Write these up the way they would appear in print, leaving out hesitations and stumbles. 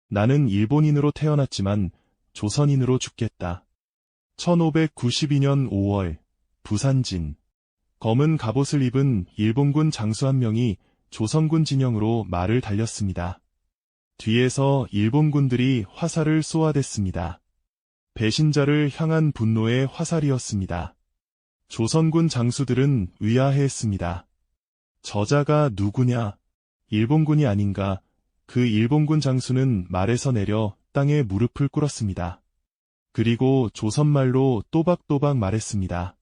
나는 일본인으로 태어났지만 조선인으로 죽겠다. 1592년 5월, 부산진. 검은 갑옷을 입은 일본군 장수 한 명이 조선군 진영으로 말을 달렸습니다. 뒤에서 일본군들이 화살을 쏘아댔습니다. 배신자를 향한 분노의 화살이었습니다. 조선군 장수들은 의아해했습니다. 저자가 누구냐? 일본군이 아닌가? 그 일본군 장수는 말에서 내려 땅에 무릎을 꿇었습니다. 그리고 조선말로 또박또박 말했습니다.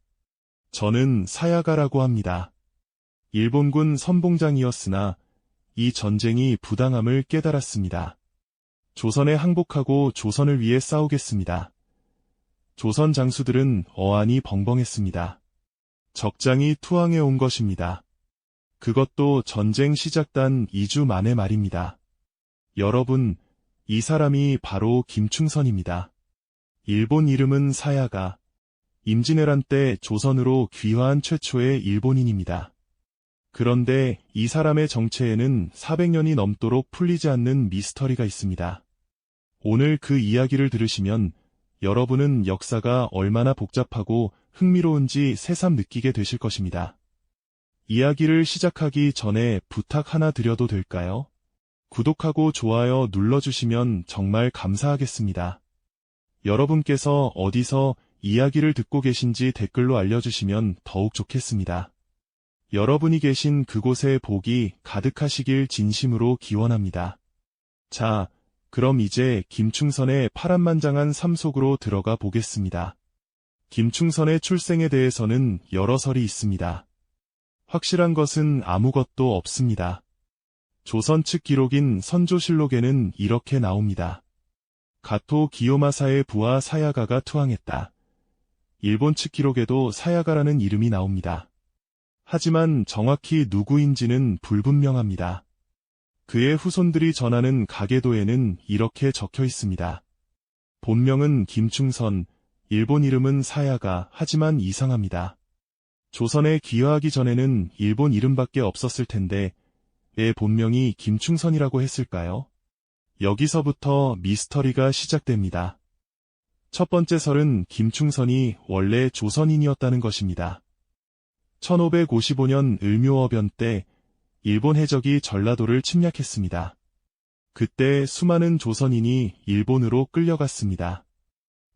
저는 사야가라고 합니다. 일본군 선봉장이었으나 이 전쟁이 부당함을 깨달았습니다. 조선에 항복하고 조선을 위해 싸우겠습니다. 조선 장수들은 어안이 벙벙했습니다. 적장이 투항해 온 것입니다. 그것도 전쟁 시작단 2주 만의 말입니다. 여러분, 이 사람이 바로 김충선입니다. 일본 이름은 사야가. 임진왜란 때 조선으로 귀화한 최초의 일본인입니다. 그런데 이 사람의 정체에는 400년이 넘도록 풀리지 않는 미스터리가 있습니다. 오늘 그 이야기를 들으시면 여러분은 역사가 얼마나 복잡하고 흥미로운지 새삼 느끼게 되실 것입니다. 이야기를 시작하기 전에 부탁 하나 드려도 될까요? 구독하고 좋아요 눌러주시면 정말 감사하겠습니다. 여러분께서 어디서 이야기를 듣고 계신지 댓글로 알려주시면 더욱 좋겠습니다. 여러분이 계신 그곳에 복이 가득하시길 진심으로 기원합니다. 자, 그럼 이제 김충선의 파란만장한 삶 속으로 들어가 보겠습니다. 김충선의 출생에 대해서는 여러 설이 있습니다. 확실한 것은 아무것도 없습니다. 조선 측 기록인 선조실록에는 이렇게 나옵니다. 가토 기요마사의 부하 사야가가 투항했다. 일본 측 기록에도 사야가라는 이름이 나옵니다. 하지만 정확히 누구인지는 불분명합니다. 그의 후손들이 전하는 가계도에는 이렇게 적혀 있습니다. 본명은 김충선, 일본 이름은 사야가, 하지만 이상합니다. 조선에 귀화하기 전에는 일본 이름밖에 없었을 텐데 왜 본명이 김충선이라고 했을까요? 여기서부터 미스터리가 시작됩니다. 첫 번째 설은 김충선이 원래 조선인이었다는 것입니다. 1555년 을묘어변 때 일본 해적이 전라도를 침략했습니다. 그때 수많은 조선인이 일본으로 끌려갔습니다.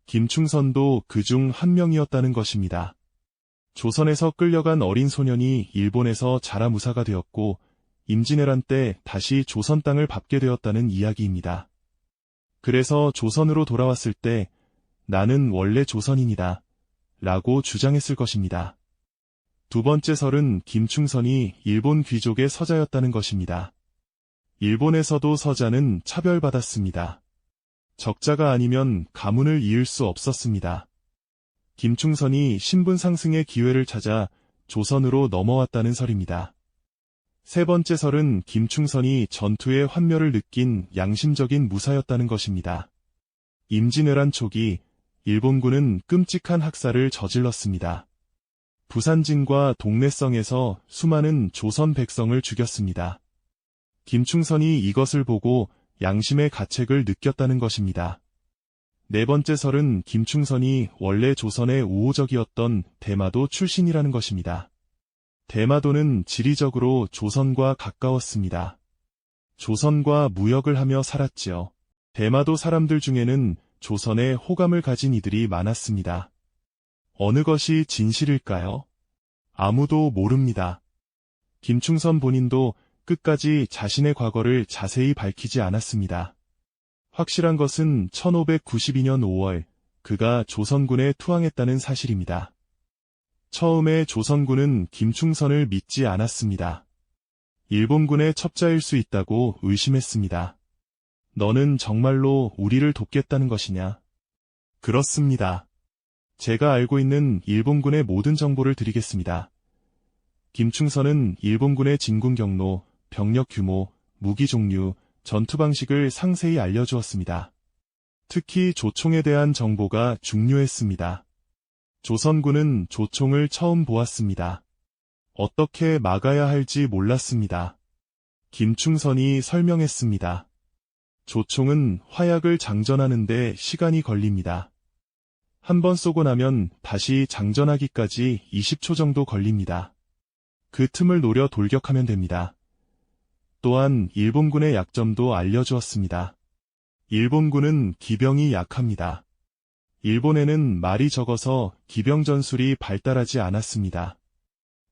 김충선도 그중 한 명이었다는 것입니다. 조선에서 끌려간 어린 소년이 일본에서 자라무사가 되었고 임진왜란 때 다시 조선 땅을 밟게 되었다는 이야기입니다. 그래서 조선으로 돌아왔을 때 나는 원래 조선인이다 라고 주장했을 것입니다. 두 번째 설은 김충선이 일본 귀족의 서자였다는 것입니다. 일본에서도 서자는 차별받았습니다. 적자가 아니면 가문을 이을 수 없었습니다. 김충선이 신분 상승의 기회를 찾아 조선으로 넘어왔다는 설입니다. 세 번째 설은 김충선이 전투의 환멸을 느낀 양심적인 무사였다는 것입니다. 임진왜란 초기 일본군은 끔찍한 학살을 저질렀습니다. 부산진과 동래성에서 수많은 조선 백성을 죽였습니다. 김충선이 이것을 보고 양심의 가책을 느꼈다는 것입니다. 네 번째 설은 김충선이 원래 조선의 우호적이었던 대마도 출신이라는 것입니다. 대마도는 지리적으로 조선과 가까웠습니다. 조선과 무역을 하며 살았지요. 대마도 사람들 중에는 조선에 호감을 가진 이들이 많았습니다. 어느 것이 진실일까요? 아무도 모릅니다. 김충선 본인도 끝까지 자신의 과거를 자세히 밝히지 않았습니다. 확실한 것은 1592년 5월 그가 조선군에 투항했다는 사실입니다. 처음에 조선군은 김충선을 믿지 않았습니다. 일본군의 첩자일 수 있다고 의심했습니다. 너는 정말로 우리를 돕겠다는 것이냐? 그렇습니다. 제가 알고 있는 일본군의 모든 정보를 드리겠습니다. 김충선은 일본군의 진군 경로, 병력 규모, 무기 종류, 전투 방식을 상세히 알려주었습니다. 특히 조총에 대한 정보가 중요했습니다. 조선군은 조총을 처음 보았습니다. 어떻게 막아야 할지 몰랐습니다. 김충선이 설명했습니다. 조총은 화약을 장전하는데 시간이 걸립니다. 한 번 쏘고 나면 다시 장전하기까지 20초 정도 걸립니다. 그 틈을 노려 돌격하면 됩니다. 또한 일본군의 약점도 알려주었습니다. 일본군은 기병이 약합니다. 일본에는 말이 적어서 기병 전술이 발달하지 않았습니다.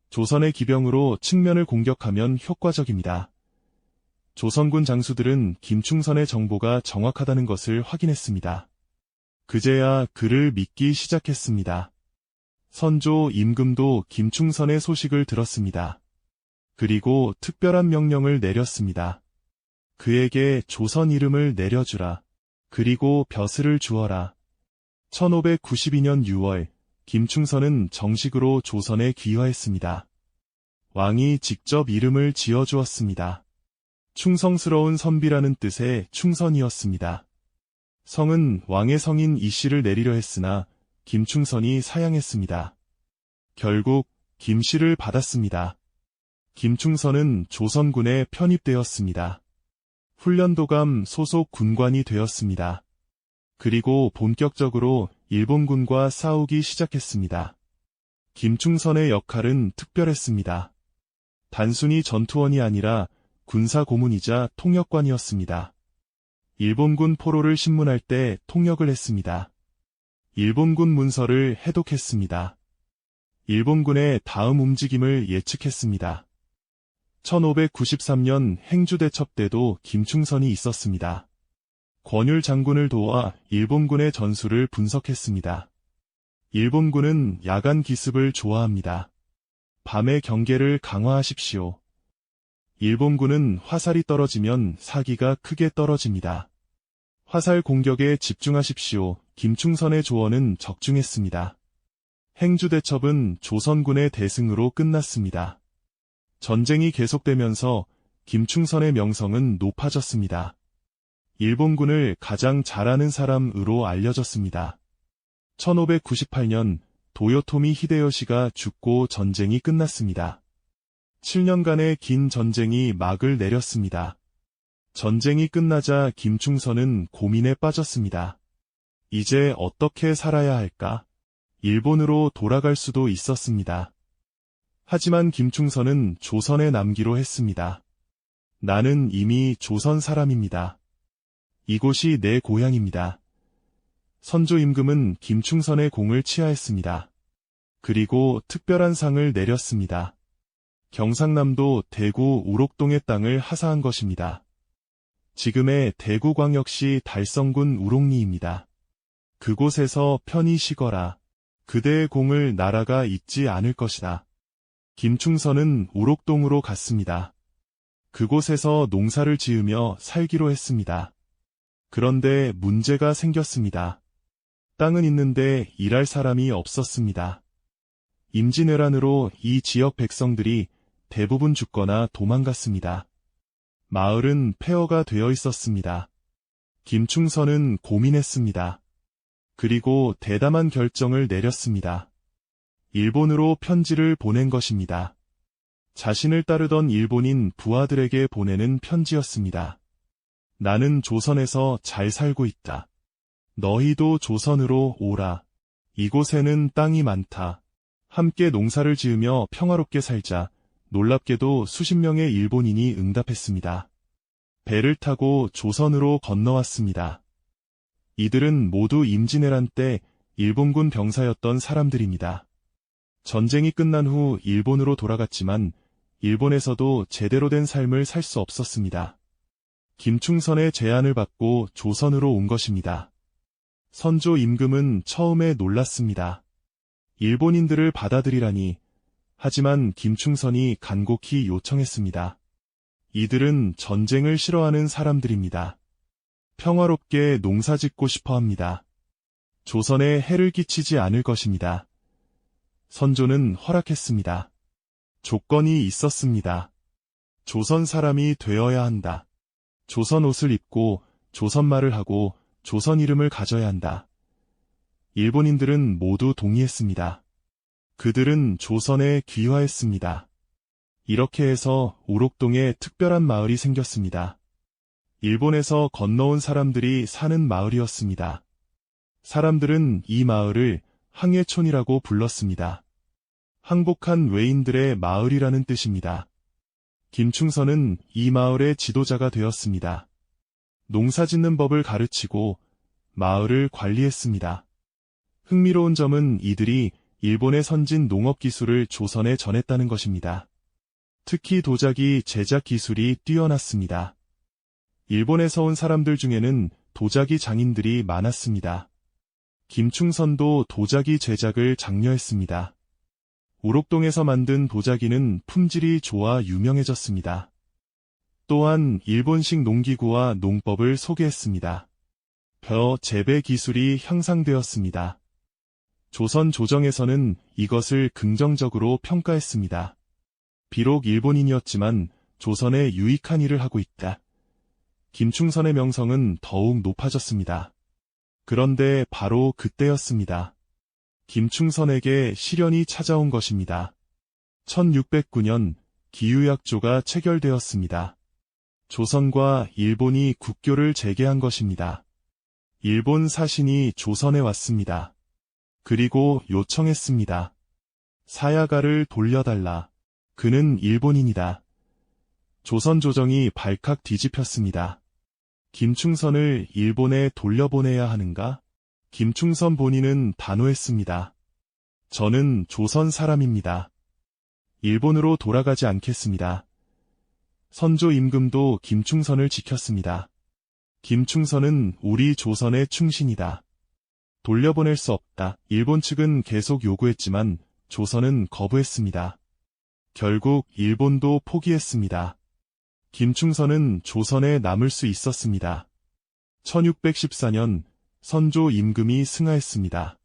조선의 기병으로 측면을 공격하면 효과적입니다. 조선군 장수들은 김충선의 정보가 정확하다는 것을 확인했습니다. 그제야 그를 믿기 시작했습니다. 선조 임금도 김충선의 소식을 들었습니다. 그리고 특별한 명령을 내렸습니다. 그에게 조선 이름을 내려주라. 그리고 벼슬을 주어라. 1592년 6월, 김충선은 정식으로 조선에 귀화했습니다. 왕이 직접 이름을 지어주었습니다. 충성스러운 선비라는 뜻의 충선이었습니다. 성은 왕의 성인 이씨를 내리려 했으나 김충선이 사양했습니다. 결국 김씨를 받았습니다. 김충선은 조선군에 편입되었습니다. 훈련도감 소속 군관이 되었습니다. 그리고 본격적으로 일본군과 싸우기 시작했습니다. 김충선의 역할은 특별했습니다. 단순히 전투원이 아니라 군사고문이자 통역관이었습니다. 일본군 포로를 신문할 때 통역을 했습니다. 일본군 문서를 해독했습니다. 일본군의 다음 움직임을 예측했습니다. 1593년 행주대첩 때도 김충선이 있었습니다. 권율 장군을 도와 일본군의 전술을 분석했습니다. 일본군은 야간 기습을 좋아합니다. 밤의 경계를 강화하십시오. 일본군은 화살이 떨어지면 사기가 크게 떨어집니다. 화살 공격에 집중하십시오. 김충선의 조언은 적중했습니다. 행주대첩은 조선군의 대승으로 끝났습니다. 전쟁이 계속되면서 김충선의 명성은 높아졌습니다. 일본군을 가장 잘하는 사람으로 알려졌습니다. 1598년 도요토미 히데요시가 죽고 전쟁이 끝났습니다. 7년간의 긴 전쟁이 막을 내렸습니다. 전쟁이 끝나자 김충선은 고민에 빠졌습니다. 이제 어떻게 살아야 할까? 일본으로 돌아갈 수도 있었습니다. 하지만 김충선은 조선에 남기로 했습니다. 나는 이미 조선 사람입니다. 이곳이 내 고향입니다. 선조 임금은 김충선의 공을 치하했습니다. 그리고 특별한 상을 내렸습니다. 경상남도 대구 우록동의 땅을 하사한 것입니다. 지금의 대구광역시 달성군 우록리입니다. 그곳에서 편히 쉬거라. 그대의 공을 나라가 잊지 않을 것이다. 김충선은 우록동으로 갔습니다. 그곳에서 농사를 지으며 살기로 했습니다. 그런데 문제가 생겼습니다. 땅은 있는데 일할 사람이 없었습니다. 임진왜란으로 이 지역 백성들이 대부분 죽거나 도망갔습니다. 마을은 폐허가 되어 있었습니다. 김충선은 고민했습니다. 그리고 대담한 결정을 내렸습니다. 일본으로 편지를 보낸 것입니다. 자신을 따르던 일본인 부하들에게 보내는 편지였습니다. 나는 조선에서 잘 살고 있다. 너희도 조선으로 오라. 이곳에는 땅이 많다. 함께 농사를 지으며 평화롭게 살자. 놀랍게도 수십 명의 일본인이 응답했습니다. 배를 타고 조선으로 건너왔습니다. 이들은 모두 임진왜란 때 일본군 병사였던 사람들입니다. 전쟁이 끝난 후 일본으로 돌아갔지만 일본에서도 제대로 된 삶을 살 수 없었습니다. 김충선의 제안을 받고 조선으로 온 것입니다. 선조 임금은 처음에 놀랐습니다. 일본인들을 받아들이라니. 하지만 김충선이 간곡히 요청했습니다. 이들은 전쟁을 싫어하는 사람들입니다. 평화롭게 농사짓고 싶어 합니다. 조선에 해를 끼치지 않을 것입니다. 선조는 허락했습니다. 조건이 있었습니다. 조선 사람이 되어야 한다. 조선 옷을 입고 조선 말을 하고 조선 이름을 가져야 한다. 일본인들은 모두 동의했습니다. 그들은 조선에 귀화했습니다. 이렇게 해서 우록동에 특별한 마을이 생겼습니다. 일본에서 건너온 사람들이 사는 마을이었습니다. 사람들은 이 마을을 항해촌이라고 불렀습니다. 항복한 외인들의 마을이라는 뜻입니다. 김충선은 이 마을의 지도자가 되었습니다. 농사짓는 법을 가르치고 마을을 관리했습니다. 흥미로운 점은 이들이 일본의 선진 농업 기술을 조선에 전했다는 것입니다. 특히 도자기 제작 기술이 뛰어났습니다. 일본에서 온 사람들 중에는 도자기 장인들이 많았습니다. 김충선도 도자기 제작을 장려했습니다. 우록동에서 만든 도자기는 품질이 좋아 유명해졌습니다. 또한 일본식 농기구와 농법을 소개했습니다. 벼 재배 기술이 향상되었습니다. 조선 조정에서는 이것을 긍정적으로 평가했습니다. 비록 일본인이었지만 조선에 유익한 일을 하고 있다. 김충선의 명성은 더욱 높아졌습니다. 그런데 바로 그때였습니다. 김충선에게 시련이 찾아온 것입니다. 1609년 기유약조가 체결되었습니다. 조선과 일본이 국교를 재개한 것입니다. 일본 사신이 조선에 왔습니다. 그리고 요청했습니다. 사야가를 돌려달라. 그는 일본인이다. 조선 조정이 발칵 뒤집혔습니다. 김충선을 일본에 돌려보내야 하는가? 김충선 본인은 단호했습니다. 저는 조선 사람입니다. 일본으로 돌아가지 않겠습니다. 선조 임금도 김충선을 지켰습니다. 김충선은 우리 조선의 충신이다. 돌려보낼 수 없다. 일본 측은 계속 요구했지만 조선은 거부했습니다. 결국 일본도 포기했습니다. 김충선은 조선에 남을 수 있었습니다. 1614년 선조 임금이 승하했습니다.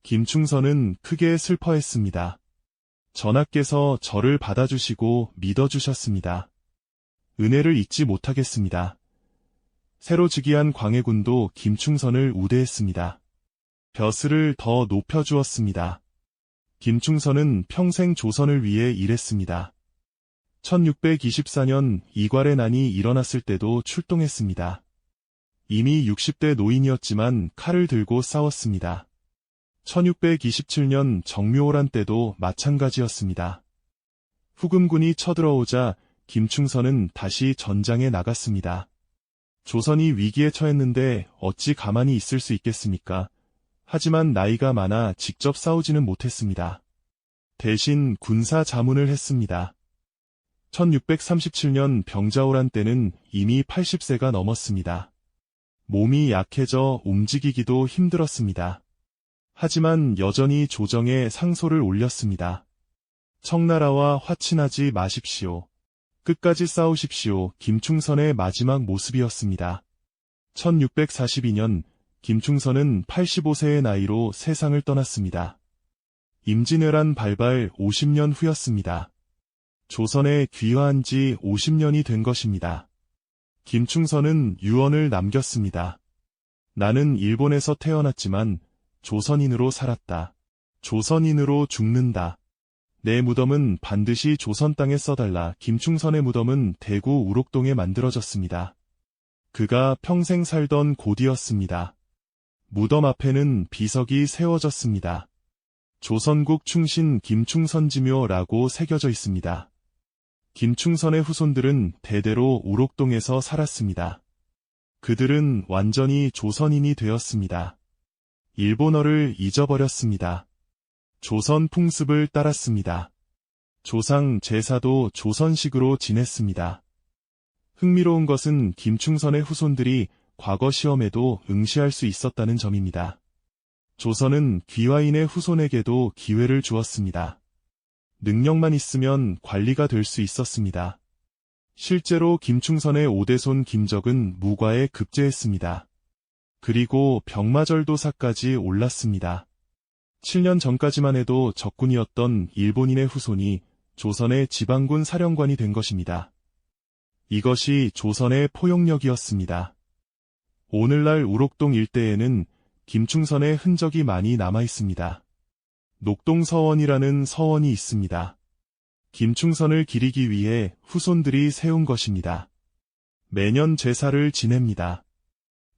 김충선은 크게 슬퍼했습니다. 전하께서 저를 받아주시고 믿어주셨습니다. 은혜를 잊지 못하겠습니다. 새로 즉위한 광해군도 김충선을 우대했습니다. 벼슬을 더 높여주었습니다. 김충선은 평생 조선을 위해 일했습니다. 1624년 이괄의 난이 일어났을 때도 출동했습니다. 이미 60대 노인이었지만 칼을 들고 싸웠습니다. 1627년 정묘호란 때도 마찬가지였습니다. 후금군이 쳐들어오자 김충선은 다시 전장에 나갔습니다. 조선이 위기에 처했는데 어찌 가만히 있을 수 있겠습니까? 하지만 나이가 많아 직접 싸우지는 못했습니다. 대신 군사 자문을 했습니다. 1637년 병자호란 때는 이미 80세가 넘었습니다. 몸이 약해져 움직이기도 힘들었습니다. 하지만 여전히 조정에 상소를 올렸습니다. 청나라와 화친하지 마십시오. 끝까지 싸우십시오. 김충선의 마지막 모습이었습니다. 1642년 김충선은 85세의 나이로 세상을 떠났습니다. 임진왜란 발발 50년 후였습니다. 조선에 귀화한 지 50년이 된 것입니다. 김충선은 유언을 남겼습니다. 나는 일본에서 태어났지만 조선인으로 살았다. 조선인으로 죽는다. 내 무덤은 반드시 조선 땅에 써달라. 김충선의 무덤은 대구 우록동에 만들어졌습니다. 그가 평생 살던 곳이었습니다. 무덤 앞에는 비석이 세워졌습니다. 조선국 충신 김충선지묘라고 새겨져 있습니다. 김충선의 후손들은 대대로 우록동에서 살았습니다. 그들은 완전히 조선인이 되었습니다. 일본어를 잊어버렸습니다. 조선 풍습을 따랐습니다. 조상 제사도 조선식으로 지냈습니다. 흥미로운 것은 김충선의 후손들이 과거 시험에도 응시할 수 있었다는 점입니다. 조선은 귀화인의 후손에게도 기회를 주었습니다. 능력만 있으면 관리가 될 수 있었습니다. 실제로 김충선의 오대손 김적은 무과에 급제했습니다. 그리고 병마절도사까지 올랐습니다. 7년 전까지만 해도 적군이었던 일본인의 후손이 조선의 지방군 사령관이 된 것입니다. 이것이 조선의 포용력이었습니다. 오늘날 우록동 일대에는 김충선의 흔적이 많이 남아 있습니다. 녹동서원이라는 서원이 있습니다. 김충선을 기리기 위해 후손들이 세운 것입니다. 매년 제사를 지냅니다.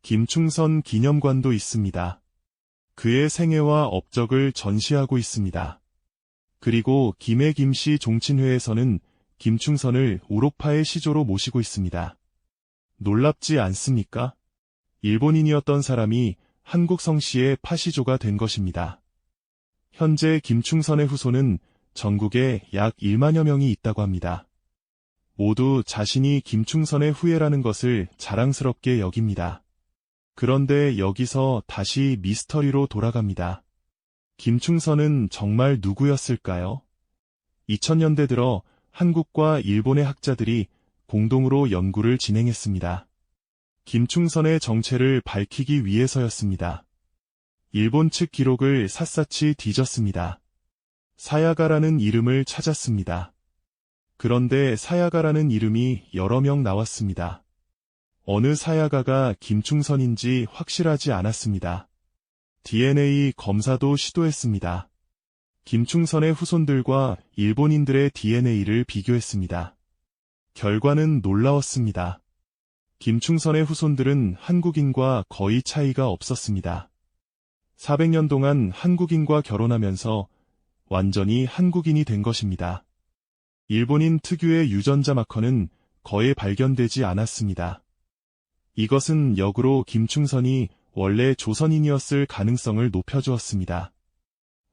김충선 기념관도 있습니다. 그의 생애와 업적을 전시하고 있습니다. 그리고 김해 김씨 종친회에서는 김충선을 우록파의 시조로 모시고 있습니다. 놀랍지 않습니까? 일본인이었던 사람이 한국 성씨의 파시조가 된 것입니다. 현재 김충선의 후손은 전국에 약 1만여 명이 있다고 합니다. 모두 자신이 김충선의 후예라는 것을 자랑스럽게 여깁니다. 그런데 여기서 다시 미스터리로 돌아갑니다. 김충선은 정말 누구였을까요? 2000년대 들어 한국과 일본의 학자들이 공동으로 연구를 진행했습니다. 김충선의 정체를 밝히기 위해서였습니다. 일본 측 기록을 샅샅이 뒤졌습니다. 사야가라는 이름을 찾았습니다. 그런데 사야가라는 이름이 여러 명 나왔습니다. 어느 사야가가 김충선인지 확실하지 않았습니다. DNA 검사도 시도했습니다. 김충선의 후손들과 일본인들의 DNA를 비교했습니다. 결과는 놀라웠습니다. 김충선의 후손들은 한국인과 거의 차이가 없었습니다. 400년 동안 한국인과 결혼하면서 완전히 한국인이 된 것입니다. 일본인 특유의 유전자 마커는 거의 발견되지 않았습니다. 이것은 역으로 김충선이 원래 조선인이었을 가능성을 높여주었습니다.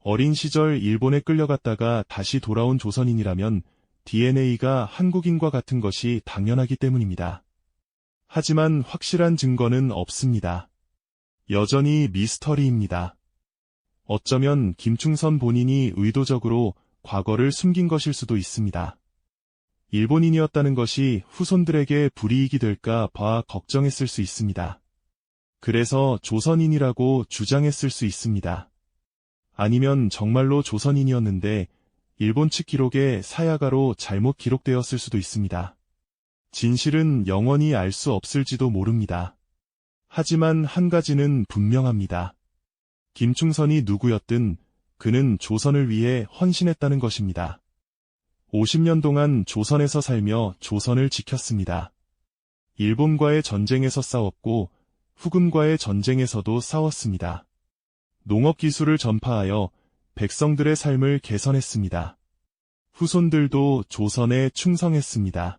어린 시절 일본에 끌려갔다가 다시 돌아온 조선인이라면 DNA가 한국인과 같은 것이 당연하기 때문입니다. 하지만 확실한 증거는 없습니다. 여전히 미스터리입니다. 어쩌면 김충선 본인이 의도적으로 과거를 숨긴 것일 수도 있습니다. 일본인이었다는 것이 후손들에게 불이익이 될까 봐 걱정했을 수 있습니다. 그래서 조선인이라고 주장했을 수 있습니다. 아니면 정말로 조선인이었는데 일본 측 기록에 사야가로 잘못 기록되었을 수도 있습니다. 진실은 영원히 알 수 없을지도 모릅니다. 하지만 한 가지는 분명합니다. 김충선이 누구였든 그는 조선을 위해 헌신했다는 것입니다. 50년 동안 조선에서 살며 조선을 지켰습니다. 일본과의 전쟁에서 싸웠고 후금과의 전쟁에서도 싸웠습니다. 농업 기술을 전파하여 백성들의 삶을 개선했습니다. 후손들도 조선에 충성했습니다.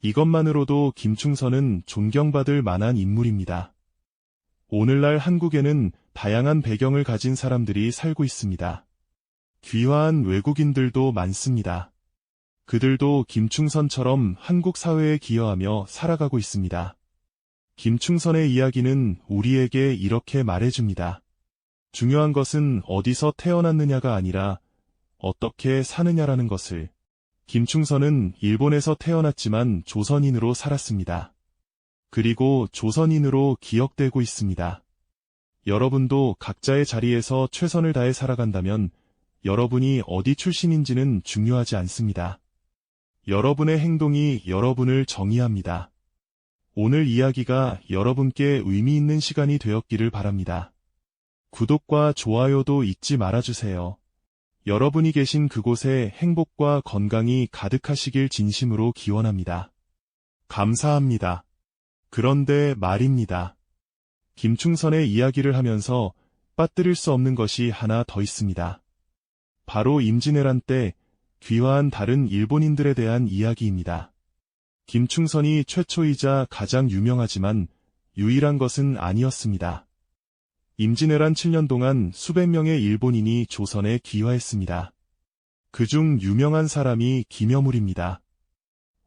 이것만으로도 김충선은 존경받을 만한 인물입니다. 오늘날 한국에는 다양한 배경을 가진 사람들이 살고 있습니다. 귀화한 외국인들도 많습니다. 그들도 김충선처럼 한국 사회에 기여하며 살아가고 있습니다. 김충선의 이야기는 우리에게 이렇게 말해줍니다. 중요한 것은 어디서 태어났느냐가 아니라 어떻게 사느냐라는 것을. 김충선은 일본에서 태어났지만 조선인으로 살았습니다. 그리고 조선인으로 기억되고 있습니다. 여러분도 각자의 자리에서 최선을 다해 살아간다면 여러분이 어디 출신인지는 중요하지 않습니다. 여러분의 행동이 여러분을 정의합니다. 오늘 이야기가 여러분께 의미 있는 시간이 되었기를 바랍니다. 구독과 좋아요도 잊지 말아주세요. 여러분이 계신 그곳에 행복과 건강이 가득하시길 진심으로 기원합니다. 감사합니다. 그런데 말입니다. 김충선의 이야기를 하면서 빠뜨릴 수 없는 것이 하나 더 있습니다. 바로 임진왜란 때 귀화한 다른 일본인들에 대한 이야기입니다. 김충선이 최초이자 가장 유명하지만 유일한 것은 아니었습니다. 임진왜란 7년 동안 수백 명의 일본인이 조선에 귀화했습니다. 그중 유명한 사람이 김여물입니다.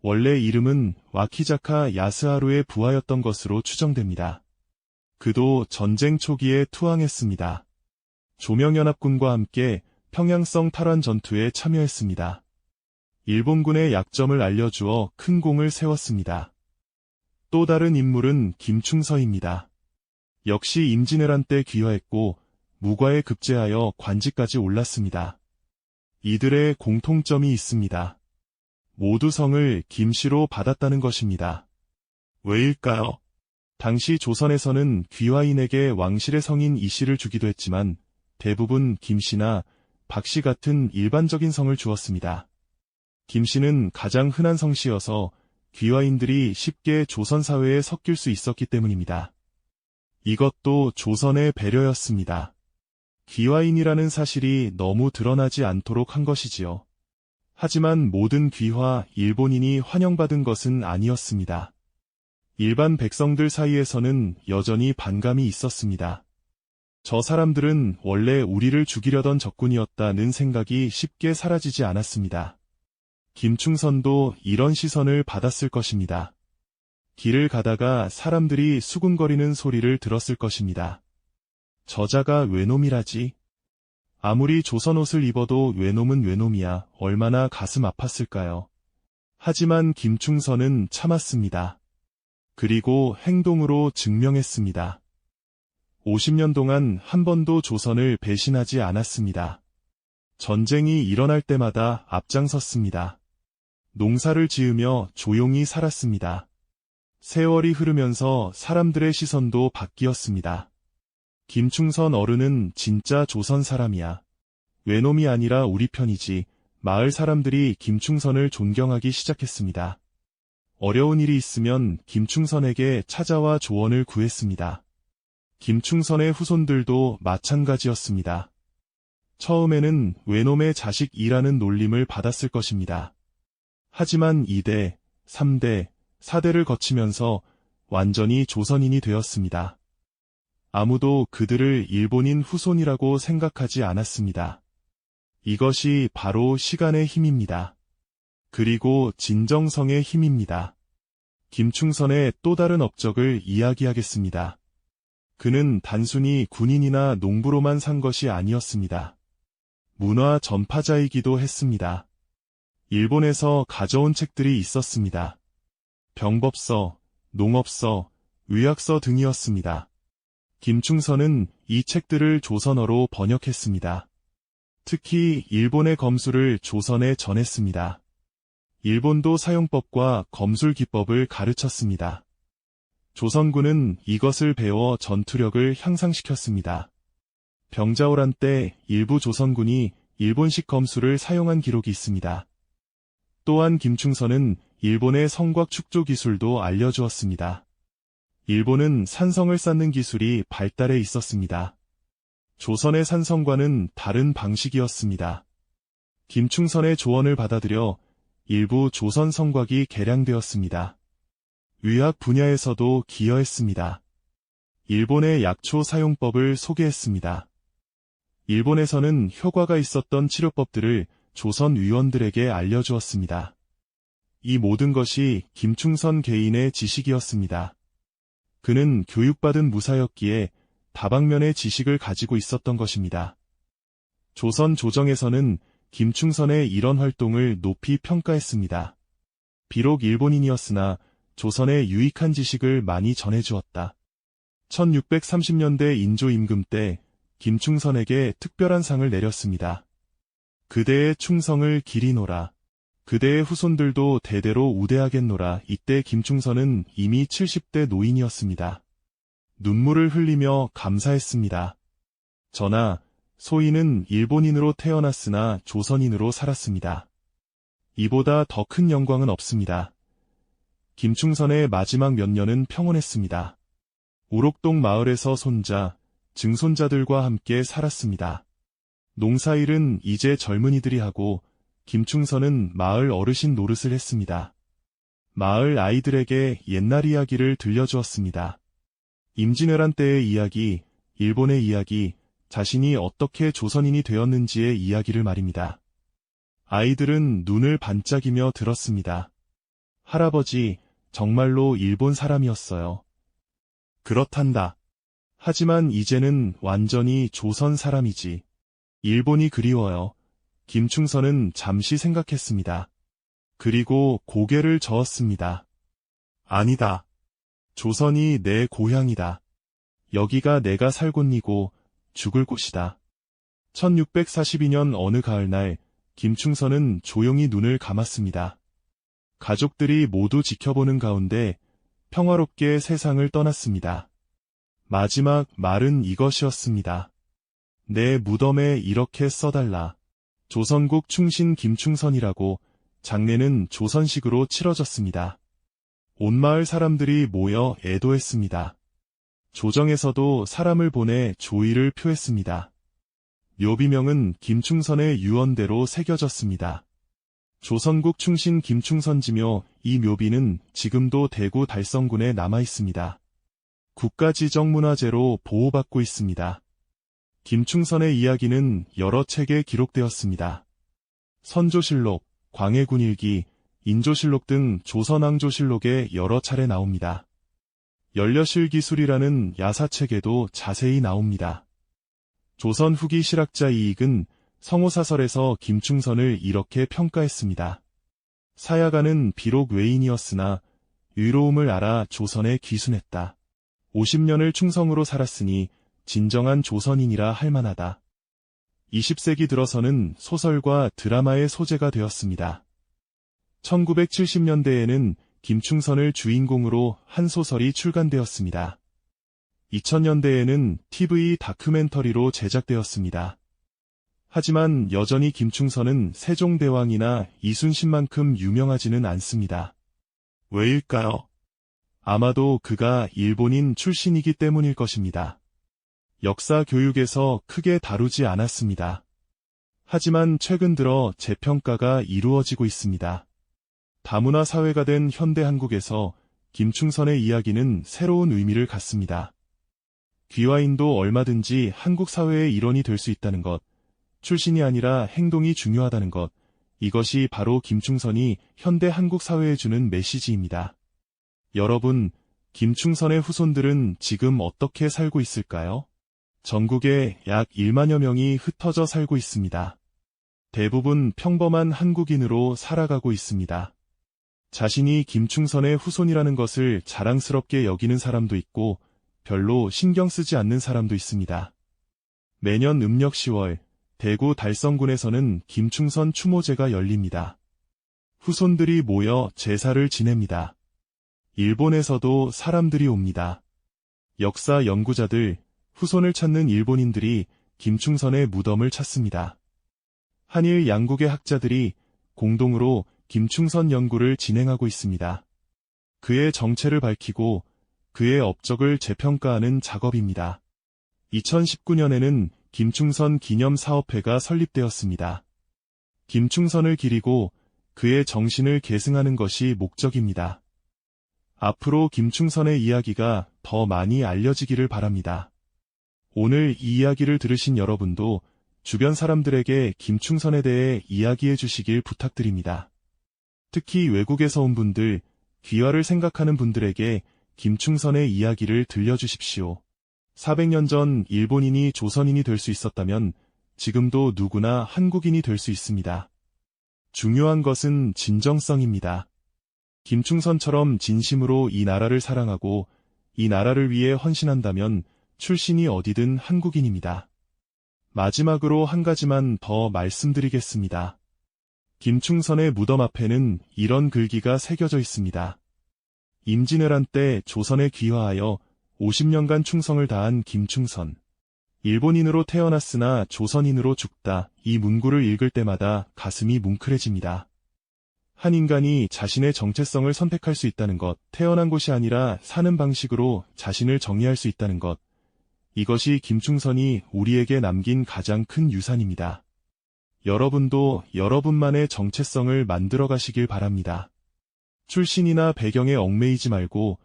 원래 이름은 와키자카 야스하루의 부하였던 것으로 추정됩니다. 그도 전쟁 초기에 투항했습니다. 조명연합군과 함께 평양성 탈환 전투에 참여했습니다. 일본군의 약점을 알려주어 큰 공을 세웠습니다. 또 다른 인물은 김충서입니다. 역시 임진왜란 때 귀화했고 무과에 급제하여 관직까지 올랐습니다. 이들의 공통점이 있습니다. 모두 성을 김씨로 받았다는 것입니다. 왜일까요? 당시 조선에서는 귀화인에게 왕실의 성인 이씨를 주기도 했지만 대부분 김씨나 박씨 같은 일반적인 성을 주었습니다. 김씨는 가장 흔한 성씨여서 귀화인들이 쉽게 조선 사회에 섞일 수 있었기 때문입니다. 이것도 조선의 배려였습니다. 귀화인이라는 사실이 너무 드러나지 않도록 한 것이지요. 하지만 모든 귀화 일본인이 환영받은 것은 아니었습니다. 일반 백성들 사이에서는 여전히 반감이 있었습니다. 저 사람들은 원래 우리를 죽이려던 적군이었다는 생각이 쉽게 사라지지 않았습니다. 김충선도 이런 시선을 받았을 것입니다. 길을 가다가 사람들이 수군거리는 소리를 들었을 것입니다. 저자가 외놈이라지? 아무리 조선 옷을 입어도 외놈은 외놈이야. 얼마나 가슴 아팠을까요? 하지만 김충선은 참았습니다. 그리고 행동으로 증명했습니다. 50년 동안 한 번도 조선을 배신하지 않았습니다. 전쟁이 일어날 때마다 앞장섰습니다. 농사를 지으며 조용히 살았습니다. 세월이 흐르면서 사람들의 시선도 바뀌었습니다. 김충선 어른은 진짜 조선 사람이야. 외놈이 아니라 우리 편이지. 마을 사람들이 김충선을 존경하기 시작했습니다. 어려운 일이 있으면 김충선에게 찾아와 조언을 구했습니다. 김충선의 후손들도 마찬가지였습니다. 처음에는 외놈의 자식이라는 놀림을 받았을 것입니다. 하지만 2대, 3대, 4대를 거치면서 완전히 조선인이 되었습니다. 아무도 그들을 일본인 후손이라고 생각하지 않았습니다. 이것이 바로 시간의 힘입니다. 그리고 진정성의 힘입니다. 김충선의 또 다른 업적을 이야기하겠습니다. 그는 단순히 군인이나 농부로만 산 것이 아니었습니다. 문화 전파자이기도 했습니다. 일본에서 가져온 책들이 있었습니다. 병법서, 농업서, 의학서 등이었습니다. 김충선은 이 책들을 조선어로 번역했습니다. 특히 일본의 검술을 조선에 전했습니다. 일본도 사용법과 검술 기법을 가르쳤습니다. 조선군은 이것을 배워 전투력을 향상시켰습니다. 병자호란 때 일부 조선군이 일본식 검술을 사용한 기록이 있습니다. 또한 김충선은 일본의 성곽 축조 기술도 알려주었습니다. 일본은 산성을 쌓는 기술이 발달해 있었습니다. 조선의 산성과는 다른 방식이었습니다. 김충선의 조언을 받아들여 일부 조선 성곽이 개량되었습니다. 의학 분야에서도 기여했습니다. 일본의 약초 사용법을 소개했습니다. 일본에서는 효과가 있었던 치료법들을 조선 의원들에게 알려주었습니다. 이 모든 것이 김충선 개인의 지식이었습니다. 그는 교육받은 무사였기에 다방면의 지식을 가지고 있었던 것입니다. 조선 조정에서는 김충선의 이런 활동을 높이 평가했습니다. 비록 일본인이었으나 조선의 유익한 지식을 많이 전해주었다. 1630년대 인조임금 때 김충선에게 특별한 상을 내렸습니다. 그대의 충성을 기리노라. 그대의 후손들도 대대로 우대하겠노라. 이때 김충선은 이미 70대 노인이었습니다. 눈물을 흘리며 감사했습니다. 전하, 소인은 일본인으로 태어났으나 조선인으로 살았습니다. 이보다 더 큰 영광은 없습니다. 김충선의 마지막 몇 년은 평온했습니다. 우록동 마을에서 손자, 증손자들과 함께 살았습니다. 농사일은 이제 젊은이들이 하고 김충선은 마을 어르신 노릇을 했습니다. 마을 아이들에게 옛날 이야기를 들려주었습니다. 임진왜란 때의 이야기, 일본의 이야기, 자신이 어떻게 조선인이 되었는지의 이야기를 말입니다. 아이들은 눈을 반짝이며 들었습니다. 할아버지, 정말로 일본 사람이었어요. 그렇단다. 하지만 이제는 완전히 조선 사람이지. 일본이 그리워요. 김충선은 잠시 생각했습니다. 그리고 고개를 저었습니다. 아니다. 조선이 내 고향이다. 여기가 내가 살곳이고 죽을 곳이다. 1642년 어느 가을날 김충선은 조용히 눈을 감았습니다. 가족들이 모두 지켜보는 가운데 평화롭게 세상을 떠났습니다. 마지막 말은 이것이었습니다. 내 무덤에 이렇게 써달라. 조선국 충신 김충선이라고. 장례는 조선식으로 치러졌습니다. 온 마을 사람들이 모여 애도했습니다. 조정에서도 사람을 보내 조의를 표했습니다. 묘비명은 김충선의 유언대로 새겨졌습니다. 조선국 충신 김충선지묘 이 묘비는 지금도 대구 달성군에 남아있습니다. 국가지정문화재로 보호받고 있습니다. 김충선의 이야기는 여러 책에 기록되었습니다. 선조실록, 광해군일기, 인조실록 등 조선왕조실록에 여러 차례 나옵니다. 연려실기술이라는 야사책에도 자세히 나옵니다. 조선 후기 실학자 이익은 성호사설에서 김충선을 이렇게 평가했습니다. 사야가는 비록 외인이었으나 의로움을 알아 조선에 귀순했다. 50년을 충성으로 살았으니 진정한 조선인이라 할 만하다. 20세기 들어서는 소설과 드라마의 소재가 되었습니다. 1970년대에는 김충선을 주인공으로 한 소설이 출간되었습니다. 2000년대에는 TV 다큐멘터리로 제작되었습니다. 하지만 여전히 김충선은 세종대왕이나 이순신만큼 유명하지는 않습니다. 왜일까요? 아마도 그가 일본인 출신이기 때문일 것입니다. 역사 교육에서 크게 다루지 않았습니다. 하지만 최근 들어 재평가가 이루어지고 있습니다. 다문화 사회가 된 현대 한국에서 김충선의 이야기는 새로운 의미를 갖습니다. 귀화인도 얼마든지 한국 사회의 일원이 될 수 있다는 것, 출신이 아니라 행동이 중요하다는 것, 이것이 바로 김충선이 현대 한국 사회에 주는 메시지입니다. 여러분, 김충선의 후손들은 지금 어떻게 살고 있을까요? 전국에 약 1만여 명이 흩어져 살고 있습니다. 대부분 평범한 한국인으로 살아가고 있습니다. 자신이 김충선의 후손이라는 것을 자랑스럽게 여기는 사람도 있고 별로 신경 쓰지 않는 사람도 있습니다. 매년 음력 10월 대구 달성군에서는 김충선 추모제가 열립니다. 후손들이 모여 제사를 지냅니다. 일본에서도 사람들이 옵니다. 역사 연구자들, 후손을 찾는 일본인들이 김충선의 무덤을 찾습니다. 한일 양국의 학자들이 공동으로 김충선 연구를 진행하고 있습니다. 그의 정체를 밝히고 그의 업적을 재평가하는 작업입니다. 2019년에는 김충선 기념사업회가 설립되었습니다. 김충선을 기리고 그의 정신을 계승하는 것이 목적입니다. 앞으로 김충선의 이야기가 더 많이 알려지기를 바랍니다. 오늘 이 이야기를 들으신 여러분도 주변 사람들에게 김충선에 대해 이야기해 주시길 부탁드립니다. 특히 외국에서 온 분들, 귀화를 생각하는 분들에게 김충선의 이야기를 들려주십시오. 400년 전 일본인이 조선인이 될 수 있었다면 지금도 누구나 한국인이 될 수 있습니다. 중요한 것은 진정성입니다. 김충선처럼 진심으로 이 나라를 사랑하고 이 나라를 위해 헌신한다면 출신이 어디든 한국인입니다. 마지막으로 한 가지만 더 말씀드리겠습니다. 김충선의 무덤 앞에는 이런 글귀가 새겨져 있습니다. 임진왜란 때 조선에 귀화하여 50년간 충성을 다한 김충선. 일본인으로 태어났으나 조선인으로 죽다. 이 문구를 읽을 때마다 가슴이 뭉클해집니다. 한 인간이 자신의 정체성을 선택할 수 있다는 것, 태어난 곳이 아니라 사는 방식으로 자신을 정의할 수 있다는 것, 이것이 김충선이 우리에게 남긴 가장 큰 유산입니다. 여러분도 여러분만의 정체성을 만들어 가시길 바랍니다. 출신이나 배경에 얽매이지 말고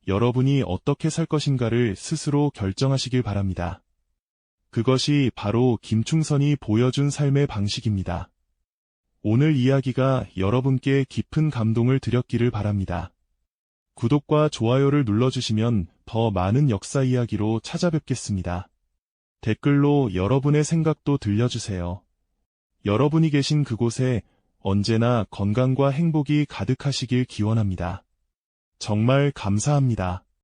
여러분이 어떻게 살 것인가를 스스로 결정하시길 바랍니다. 그것이 바로 김충선이 보여준 삶의 방식입니다. 오늘 이야기가 여러분께 깊은 감동을 드렸기를 바랍니다. 구독과 좋아요를 눌러주시면 더 많은 역사 이야기로 찾아뵙겠습니다. 댓글로 여러분의 생각도 들려주세요. 여러분이 계신 그곳에 언제나 건강과 행복이 가득하시길 기원합니다. 정말 감사합니다.